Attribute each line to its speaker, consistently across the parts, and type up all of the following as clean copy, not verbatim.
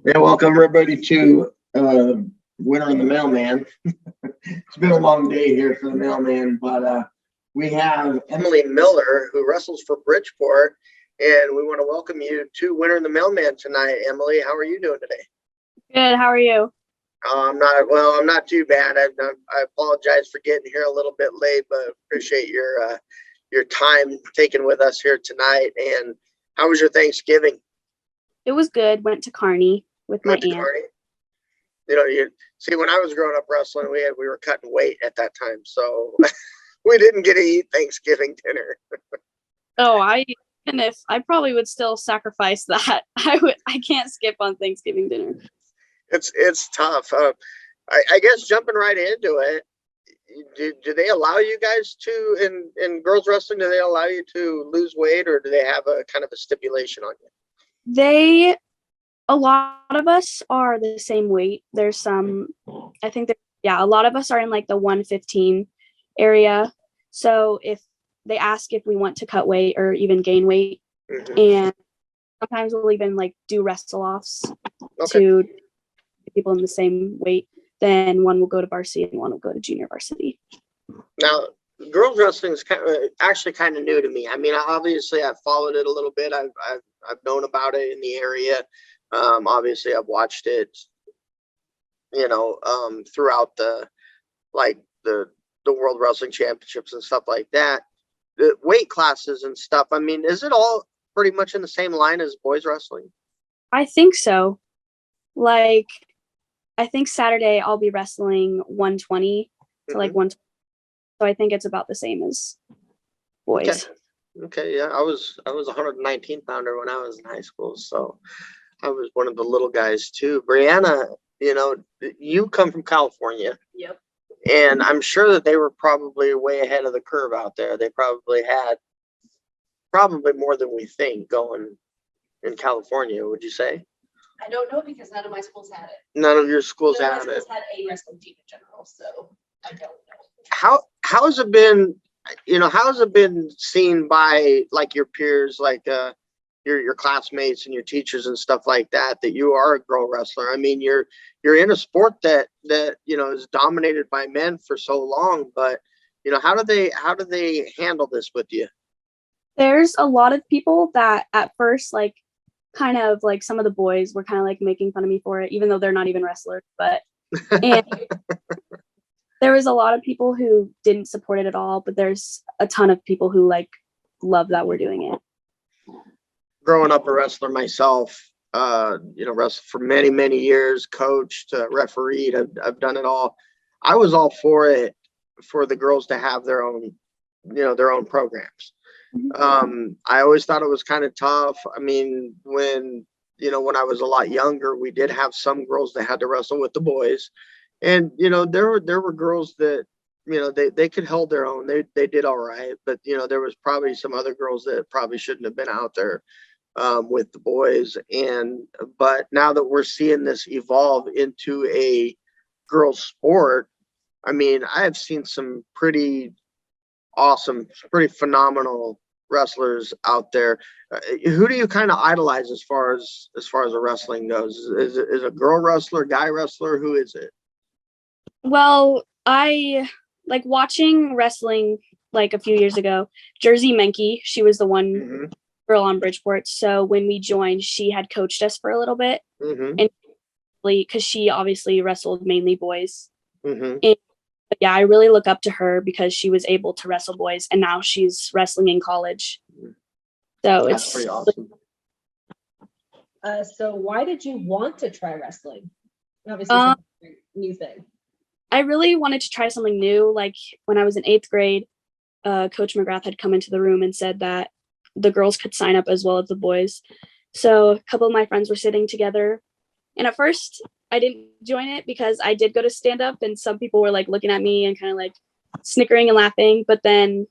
Speaker 1: Yeah, welcome everybody to Winner the Mailman. It's been a long day here for the mailman, but we have Emilie Miller who wrestles for Bridgeport, and we want to welcome you to Winner the Mailman tonight. Emilie, how are you doing today?
Speaker 2: Good. How are you?
Speaker 1: I'm not too bad. I apologize for getting here a little bit late, but appreciate your time taken with us here tonight. And how was your Thanksgiving?
Speaker 2: It was good. Went to Kearney with my aunt.
Speaker 1: Carney? You see, when I was growing up wrestling, we were cutting weight at that time, so we didn't get to eat Thanksgiving dinner.
Speaker 2: And if I probably would still sacrifice that. I can't skip on Thanksgiving dinner.
Speaker 1: It's tough. I guess jumping right into it, do they allow you guys to in girls wrestling? Do they allow you to lose weight, or do they have a kind of a stipulation on you?
Speaker 2: A lot of us are the same weight. There's some, I think a lot of us are in like the 115 area. So if they ask if we want to cut weight or even gain weight, and sometimes we'll even like do wrestle offs to people in the same weight, then one will go to varsity and one will go to junior varsity.
Speaker 1: Now, girls wrestling is actually kind of new to me. I mean, obviously I've followed it a little bit. I've known about it in the area. Obviously I've watched it, throughout the World Wrestling Championships and stuff like that. The weight classes and stuff. I mean, is it all pretty much in the same line as boys wrestling?
Speaker 2: I think so. Like, I think Saturday I'll be wrestling 120 to like 120. So I think it's about the same as boys.
Speaker 1: Okay, yeah. I was 119 pounder when I was in high school, so I was one of the little guys too. Brianna, you come from California.
Speaker 2: Yep.
Speaker 1: And I'm sure that they were probably way ahead of the curve out there. They probably had more than we think going in California, would you say?
Speaker 3: I don't know because none of my schools had it.
Speaker 1: None of your schools
Speaker 3: None
Speaker 1: had
Speaker 3: of my
Speaker 1: it.
Speaker 3: schools had a wrestling team in general, so I don't know.
Speaker 1: How has it been? How has it been seen by like your peers, like your classmates and your teachers and stuff like that you are a girl wrestler? I mean, you're in a sport that is dominated by men for so long, but how do they handle this with you?
Speaker 2: There's a lot of people that at first, like, kind of like some of the boys were kind of like making fun of me for it, even though they're not even wrestlers. But and there was a lot of people who didn't support it at all, but there's a ton of people who like love that we're doing it.
Speaker 1: Growing up a wrestler myself, wrestled for many, many years, coached, refereed. I've done it all. I was all for it, for the girls to have their own programs. I always thought it was kind of tough. I mean, when I was a lot younger, we did have some girls that had to wrestle with the boys, and there were girls that they could hold their own. They did all right, but there was probably some other girls that probably shouldn't have been out there with the boys. But now that we're seeing this evolve into a girls sport, I mean, I have seen some pretty awesome, pretty phenomenal wrestlers out there. Who do you kind of idolize as far as the wrestling goes? Is it a girl wrestler, guy wrestler? Who is it?
Speaker 2: Well, I like watching wrestling like a few years ago. Jersey Menke, she was the one girl on Bridgeport. So when we joined, she had coached us for a little bit, and because she obviously wrestled mainly boys. And I really look up to her because she was able to wrestle boys, and now she's wrestling in college. So
Speaker 1: That's pretty awesome.
Speaker 3: So why did you want to try wrestling? Obviously, it's a new thing.
Speaker 2: I really wanted to try something new. Like when I was in 8th grade, Coach McGrath had come into the room and said that the girls could sign up as well as the boys. So a couple of my friends were sitting together, and at first I didn't join it because I did go to stand up, and some people were like looking at me and kind of like snickering and laughing. But then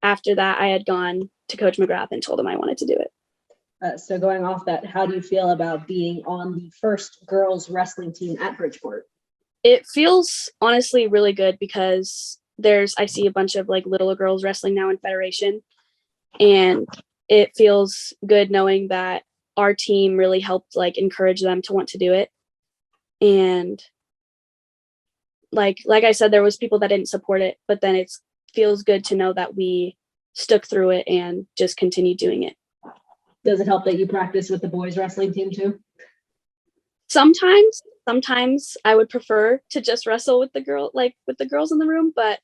Speaker 2: after that, I had gone to Coach McGrath and told him I wanted to do it.
Speaker 3: So going off that, how do you feel about being on the first girls wrestling team at Bridgeport?
Speaker 2: It feels honestly really good because I see a bunch of like little girls wrestling now in Federation, and it feels good knowing that our team really helped like encourage them to want to do it. And like I said, there was people that didn't support it, but then it feels good to know that we stuck through it and just continued doing it.
Speaker 3: Does it help that you practice with the boys wrestling team too?
Speaker 2: Sometimes I would prefer to just wrestle with the girls in the room, but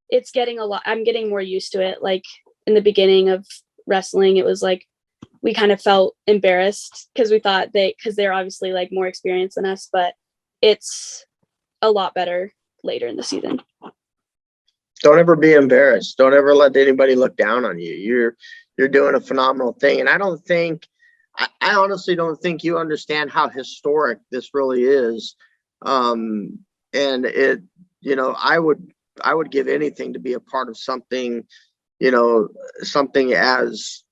Speaker 2: it's getting I'm getting more used to it. Like in the beginning of wrestling, it was like we kind of felt embarrassed because we thought because they're obviously like more experienced than us, but it's a lot better later in the season.
Speaker 1: Don't ever be embarrassed. Don't ever let anybody look down on you. You're doing a phenomenal thing. And I honestly don't think you understand how historic this really is. And it, I would give anything to be a part of something, something as,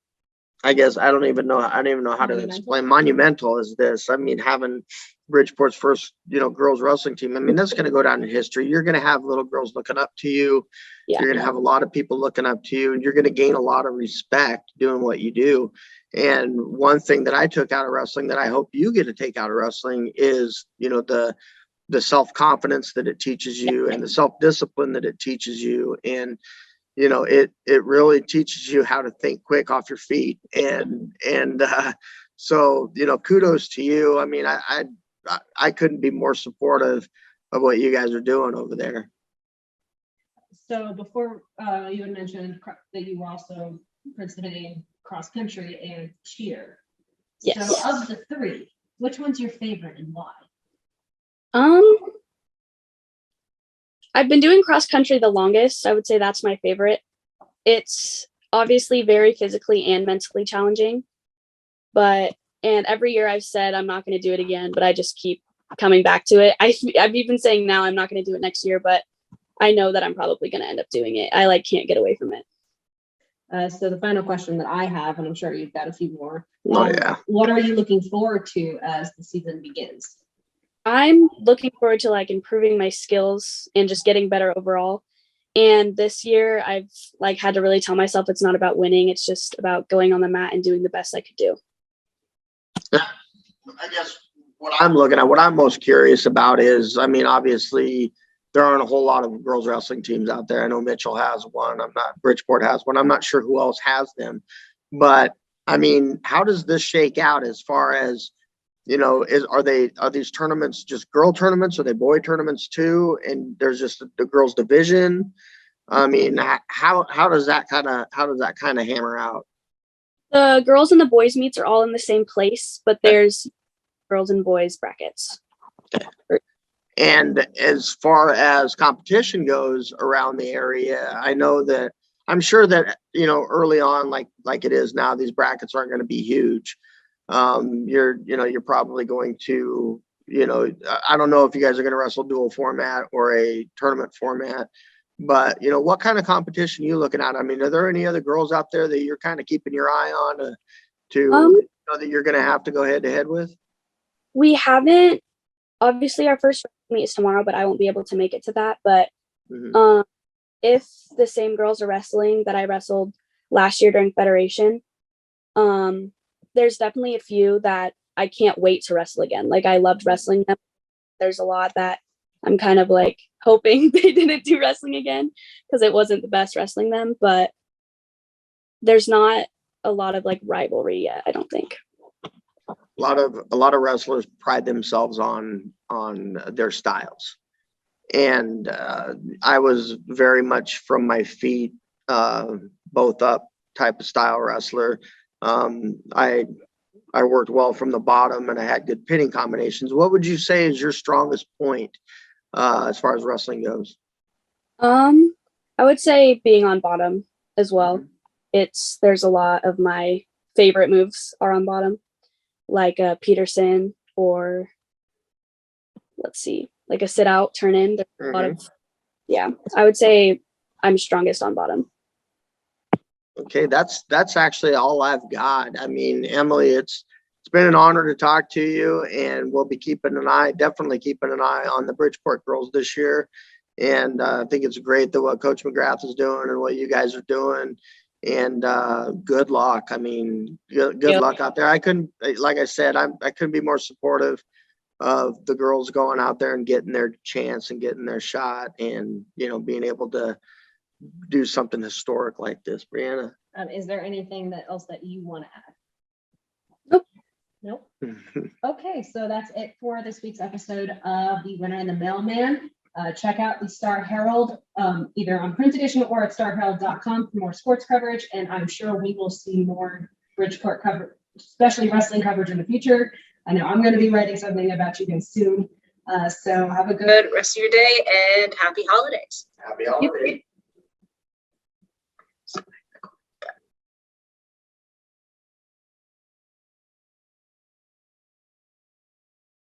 Speaker 1: I guess, I don't even know how to explain monumental as this. I mean, having Bridgeport's first, girls wrestling team. I mean, that's going to go down in history. You're going to have little girls looking up to you.
Speaker 2: Yeah.
Speaker 1: You're going to have a lot of people looking up to you, and you're going to gain a lot of respect doing what you do. And one thing that I took out of wrestling that I hope you get to take out of wrestling is, the self-confidence that it teaches you and the self-discipline that it teaches you. And, it really teaches you how to think quick off your feet. So, kudos to you. I mean, I couldn't be more supportive of what you guys are doing over there.
Speaker 3: So before you had mentioned that you were also participating in cross country and cheer.
Speaker 2: Yes.
Speaker 3: So of the three, which one's your favorite and why?
Speaker 2: I've been doing cross country the longest. I would say that's my favorite. It's obviously very physically and mentally challenging, and every year I've said I'm not going to do it again, but I just keep coming back to it. I've even saying now I'm not going to do it next year, but I know that I'm probably going to end up doing it. I can't get away from it.
Speaker 3: So the final question that I have, and I'm sure you've got a few more.
Speaker 1: Yeah.
Speaker 3: What are you looking forward to as the season begins?
Speaker 2: I'm looking forward to improving my skills and just getting better overall. And this year I've had to really tell myself it's not about winning. It's just about going on the mat and doing the best I could do.
Speaker 1: I guess what I'm most curious about is, I mean, obviously there aren't a whole lot of girls wrestling teams out there. I know Mitchell has one. Bridgeport has one. I'm not sure who else has them, but I mean, how does this shake out as far as, are these tournaments just girl tournaments? Are they boy tournaments too? And there's just the girls division. I mean, how does that kind of hammer out?
Speaker 2: The girls and the boys meets are all in the same place, but there's girls and boys brackets.
Speaker 1: And as far as competition goes around the area, I'm sure that, early on, like it is now, these brackets aren't going to be huge. You're probably going to, I don't know if you guys are going to wrestle dual format or a tournament format, but what kind of competition are you looking at? I mean, are there any other girls out there that you're kind of keeping your eye on that you're going to have to go head to head with?
Speaker 2: We haven't. Obviously, our first meet is tomorrow, but I won't be able to make it to that. But if the same girls are wrestling that I wrestled last year during Federation, there's definitely a few that I can't wait to wrestle again. I loved wrestling them. There's a lot that I'm kind of hoping they didn't do wrestling again because it wasn't the best wrestling them. But there's not a lot of rivalry yet, I don't think.
Speaker 1: A lot of wrestlers pride themselves on their styles, and I was very much from my feet, both up type of style wrestler. I worked well from the bottom, and I had good pinning combinations. What would you say is your strongest point as far as wrestling goes?
Speaker 2: I would say being on bottom as well. There's a lot of my favorite moves are on bottom, like a Peterson, or let's see, like a sit out, turn in. There's a lot of, I would say I'm strongest on bottom.
Speaker 1: Okay, that's actually all I've got. I mean, Emilie, it's been an honor to talk to you, and we'll be definitely keeping an eye on the Bridgeport girls this year. And I think it's great that what Coach McGrath is doing and what you guys are doing. and good luck. I mean, good luck out there. I couldn't, like I said, I couldn't be more supportive of the girls going out there and getting their chance and getting their shot, and being able to do something historic like this. Brianna.
Speaker 3: Is there anything else that you want to add? Nope. Okay, so that's it for this week's episode of the Winner and the Mailman. Check out the Star-Herald, either on print edition or at star-herald.com for more sports coverage. And I'm sure we will see more Bridgeport coverage, especially wrestling coverage in the future. I know I'm going to be writing something about you guys soon. So have a good rest of your day and happy holidays.
Speaker 1: Happy holidays.